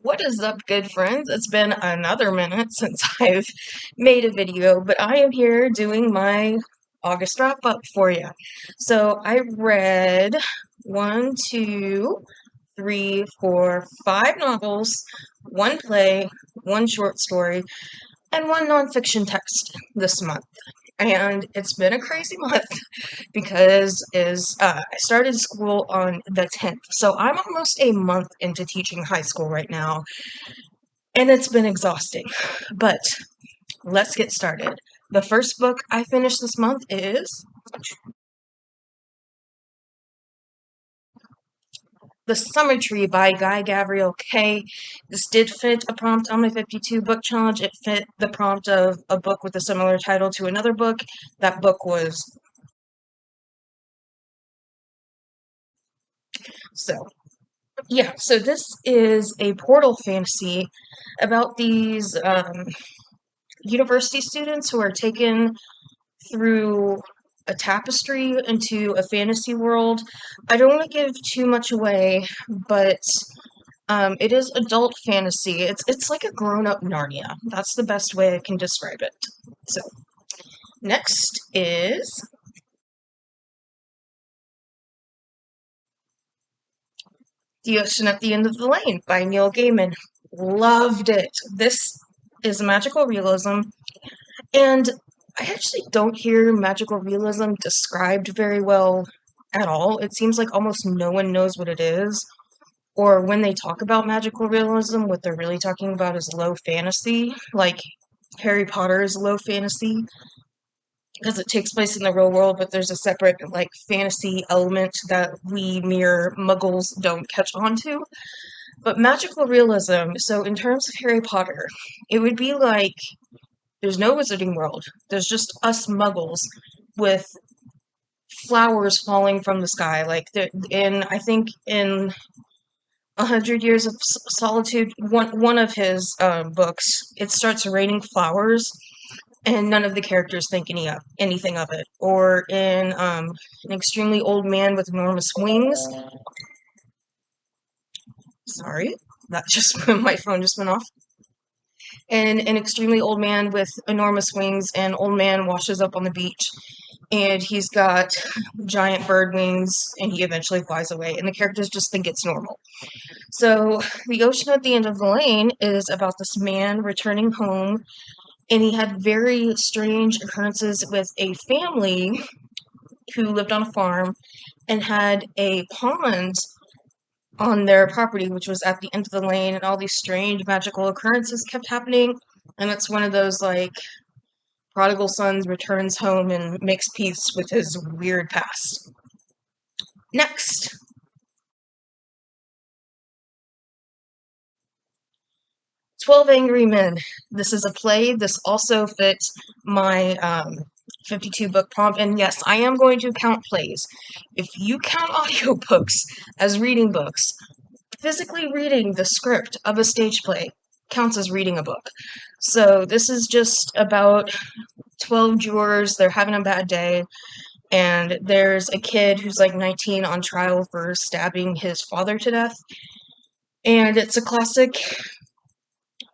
What is up, good friends? It's been another minute since I've made a video, but I am here doing my August wrap up for you. So I read one, two, three, four, five novels, one play, one short story, and one nonfiction text this month. And it's been a crazy month because I started school on the 10th. So I'm almost a month into teaching high school right now, and it's been exhausting. But let's get started. The first book I finished this month is The Summer Tree by Guy Gavriel Kay. This did fit a prompt on my 52 book challenge. It fit the prompt of a book with a similar title to another book. That book was so. Yeah, so this is a portal fantasy about these university students who are taken through a tapestry into a fantasy world. I don't want to give too much away, but it is adult fantasy. It's like a grown-up Narnia. That's the best way I can describe it. So next is The Ocean at the End of the Lane by Neil Gaiman. Loved it. This is magical realism, and I actually don't hear magical realism described very well at all. It seems like almost no one knows what it is. Or when they talk about magical realism, what they're really talking about is low fantasy, like Harry Potter is low fantasy because it takes place in the real world, but there's a separate like fantasy element that we mere muggles don't catch on to. But magical realism, so in terms of Harry Potter, it would be like there's no wizarding world. There's just us muggles with flowers falling from the sky. Like in I think in 100 Years of Solitude, one of his books, it starts raining flowers, and none of the characters think anything of it. Or in An Extremely Old Man with Enormous Wings. Sorry, that just my phone just went off. And An Extremely Old Man with Enormous Wings, an old man washes up on the beach, and he's got giant bird wings, and he eventually flies away, and the characters just think it's normal. So, The Ocean at the End of the Lane is about this man returning home, and he had very strange occurrences with a family who lived on a farm and had a pond on their property, which was at the end of the lane, and all these strange magical occurrences kept happening. And it's one of those like prodigal sons returns home and makes peace with his weird past. Next, 12 Angry Men. This is a play. This also fits my 52 book prompt. And yes, I am going to count plays. If you count audiobooks as reading books, physically reading the script of a stage play counts as reading a book. So this is just about 12 jurors. They're having a bad day. And there's a kid who's like 19 on trial for stabbing his father to death. And it's a classic,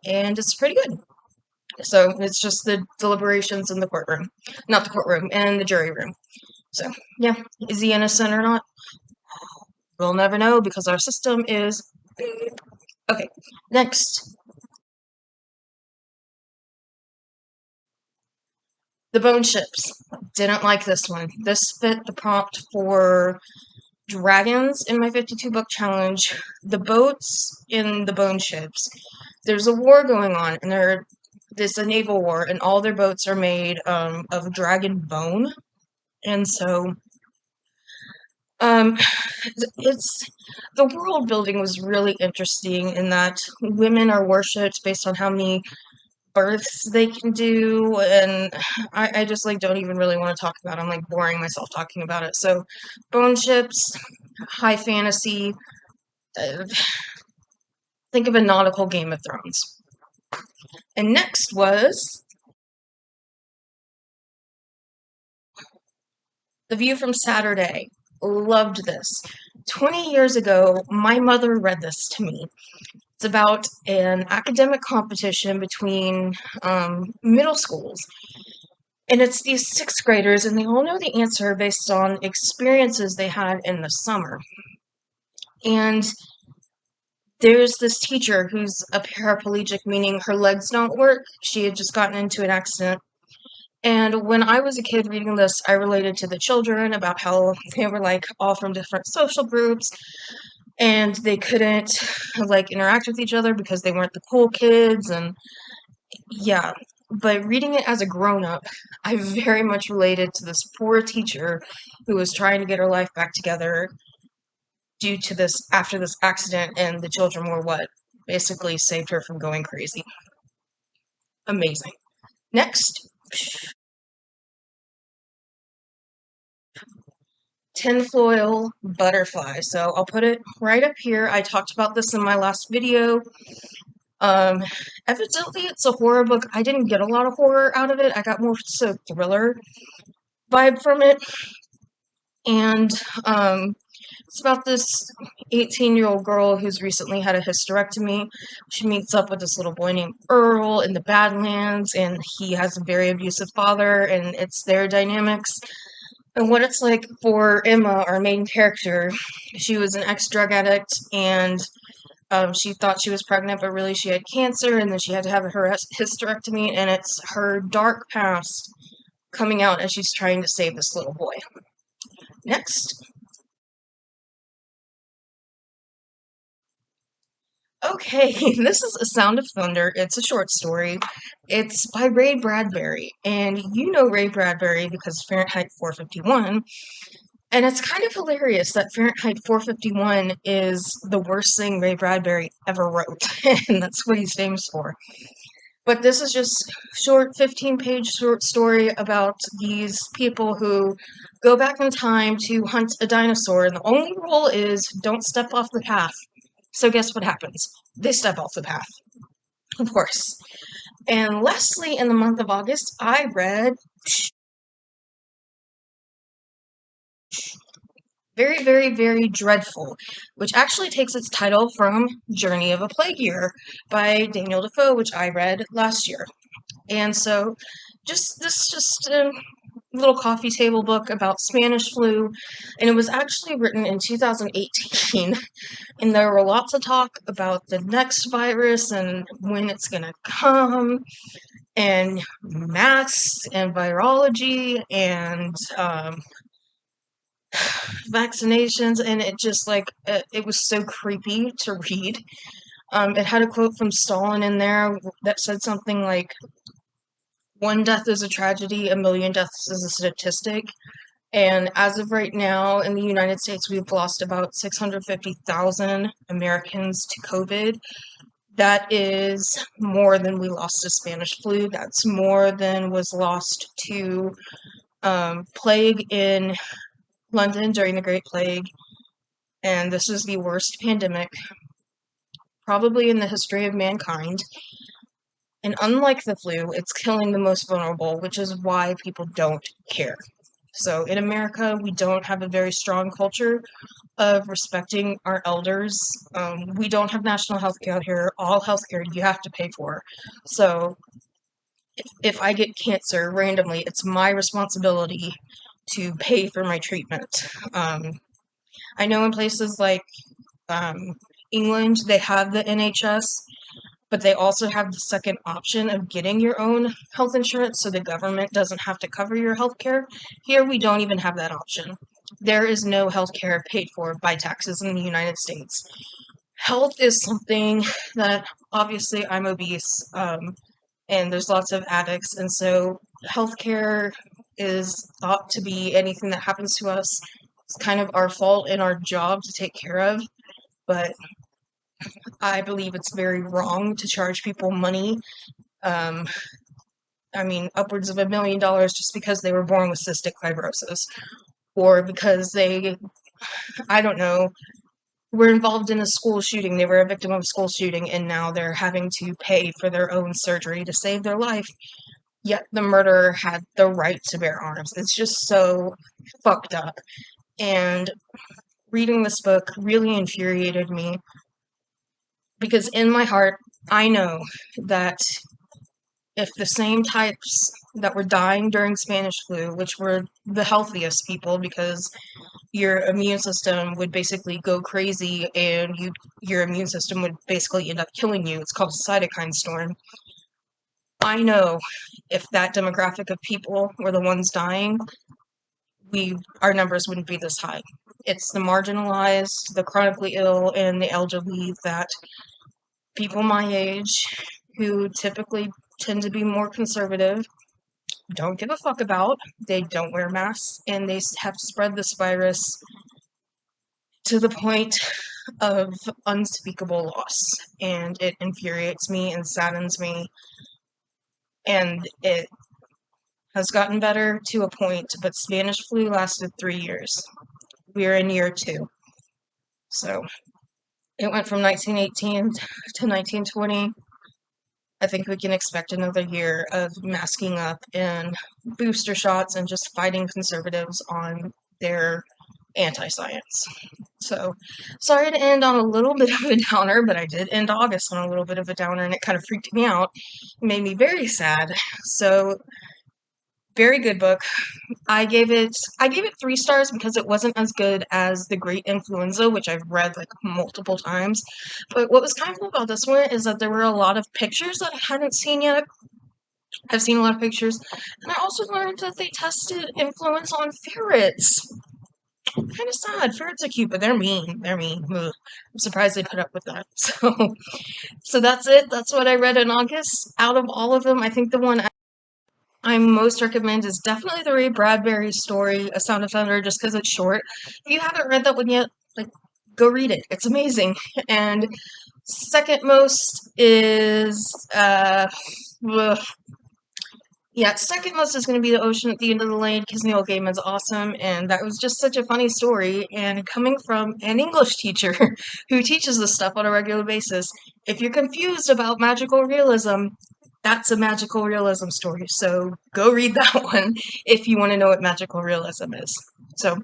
and it's pretty good. So it's just the deliberations in the courtroom. Not the courtroom, and the jury room. So, yeah, is he innocent or not? We'll never know because our system is. Okay, next. The Bone Ships. Didn't like this one. This fit the prompt for dragons in my 52 book challenge. The boats in the Bone Ships. There's a war going on, and this is a naval war, and all their boats are made of dragon bone. And so Um, it's the world building was really interesting in that women are worshipped based on how many births they can do, and I just like don't even really want to talk about it. I'm like boring myself talking about it. So, bone ships, high fantasy. Uh, think of a nautical Game of Thrones. And next was The View from Saturday. Loved this. 20 years ago, my mother read this to me. It's about an academic competition between middle schools. And it's these sixth graders, and they all know the answer based on experiences they had in the summer. And there's this teacher who's a paraplegic, meaning her legs don't work. She had just gotten into an accident. And when I was a kid reading this, I related to the children about how they were like all from different social groups and they couldn't like interact with each other because they weren't the cool kids. And yeah, but reading it as a grown up, I very much related to this poor teacher who was trying to get her life back together due to this after this accident, and the children were what basically saved her from going crazy. Amazing. Next, Tinfoil Butterfly. So I'll put it right up here. I talked about this in my last video. Um, Evidently it's a horror book. I didn't get a lot of horror out of it. I got more so thriller vibe from it. And it's about this 18-year-old girl who's recently had a hysterectomy. She meets up with this little boy named Earl in the Badlands, and he has a very abusive father, and it's their dynamics. And what it's like for Emma, our main character. She was an ex-drug addict, and she thought she was pregnant, but really she had cancer, and then she had to have her hysterectomy, and it's her dark past coming out as she's trying to save this little boy. Next. Okay, this is A Sound of Thunder. It's a short story. It's by Ray Bradbury, and you know Ray Bradbury because Fahrenheit 451. And it's kind of hilarious that Fahrenheit 451 is the worst thing Ray Bradbury ever wrote, and that's what he's famous for. But this is just short 15-page short story about these people who go back in time to hunt a dinosaur, and the only rule is don't step off the path. So guess what happens? They step off the path, of course. And lastly, in the month of August, I read Very, Very, Very Dreadful, which actually takes its title from Journey of a Plague Year by Daniel Defoe, which I read last year. And so just a little coffee table book about Spanish flu, and it was actually written in 2018. And there were lots of talk about the next virus and when it's gonna come, and masks and virology and vaccinations, and it just like it was so creepy to read. It had a quote from Stalin in there that said something like, "One death is a tragedy, a million deaths is a statistic." And as of right now, in the United States, we've lost about 650,000 Americans to COVID. That is more than we lost to Spanish flu. That's more than was lost to plague in London during the Great Plague. And this is the worst pandemic, probably in the history of mankind. And unlike the flu, it's killing the most vulnerable, which is why people don't care. So in America, we don't have a very strong culture of respecting our elders. We don't have national health care here. All healthcare you have to pay for. So if I get cancer randomly, it's my responsibility to pay for my treatment. I know in places like England, they have the NHS, but they also have the second option of getting your own health insurance so the government doesn't have to cover your health care. Here, we don't even have that option. There is no health care paid for by taxes in the United States. Health is something that, obviously, I'm obese, and there's lots of addicts, and so healthcare is thought to be anything that happens to us. It's kind of our fault and our job to take care of, but I believe it's very wrong to charge people money. I mean, upwards of $1 million just because they were born with cystic fibrosis, or because they, I don't know, were involved in a school shooting. They were a victim of a school shooting, and now they're having to pay for their own surgery to save their life. Yet the murderer had the right to bear arms. It's just so fucked up. And reading this book really infuriated me. because in my heart, I know that if the same types that were dying during Spanish flu, which were the healthiest people because your immune system would basically go crazy and your immune system would basically end up killing you. It's called a cytokine storm. I know if that demographic of people were the ones dying, our numbers wouldn't be this high. It's the marginalized, the chronically ill, and the elderly that people my age who typically tend to be more conservative don't give a fuck about. They don't wear masks and they have spread this virus to the point of unspeakable loss. And it infuriates me and saddens me. And it has gotten better to a point, but Spanish flu lasted 3 years. We're in year 2. So it went from 1918 to 1920. I think we can expect another year of masking up and booster shots and just fighting conservatives on their anti-science. So, sorry to end on a little bit of a downer, but I did end August on a little bit of a downer and it kind of freaked me out. It made me very sad. So, very good book. I gave it 3 stars because it wasn't as good as The Great Influenza, which I've read like multiple times. But what was kind of cool about this one is that there were a lot of pictures that I hadn't seen yet. I've seen a lot of pictures, and I also learned that they tested influenza on ferrets. Kind of sad. Ferrets are cute, but they're mean. They're mean. Ugh. I'm surprised they put up with that. So that's it. That's what I read in August. Out of all of them, I think the one I most recommend is definitely the Ray Bradbury story, A Sound of Thunder, just because it's short. If you haven't read that one yet, like, go read it. It's amazing. And second most is, ugh, yeah, second most is going to be The Ocean at the End of the Lane because Neil Gaiman's awesome, and that was just such a funny story. And coming from an English teacher who teaches this stuff on a regular basis, if you're confused about magical realism, that's a magical realism story. So go read that one if you want to know what magical realism is. So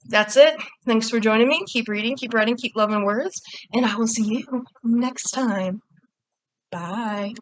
that's it. Thanks for joining me. Keep reading, keep writing, keep loving words, and I will see you next time. Bye.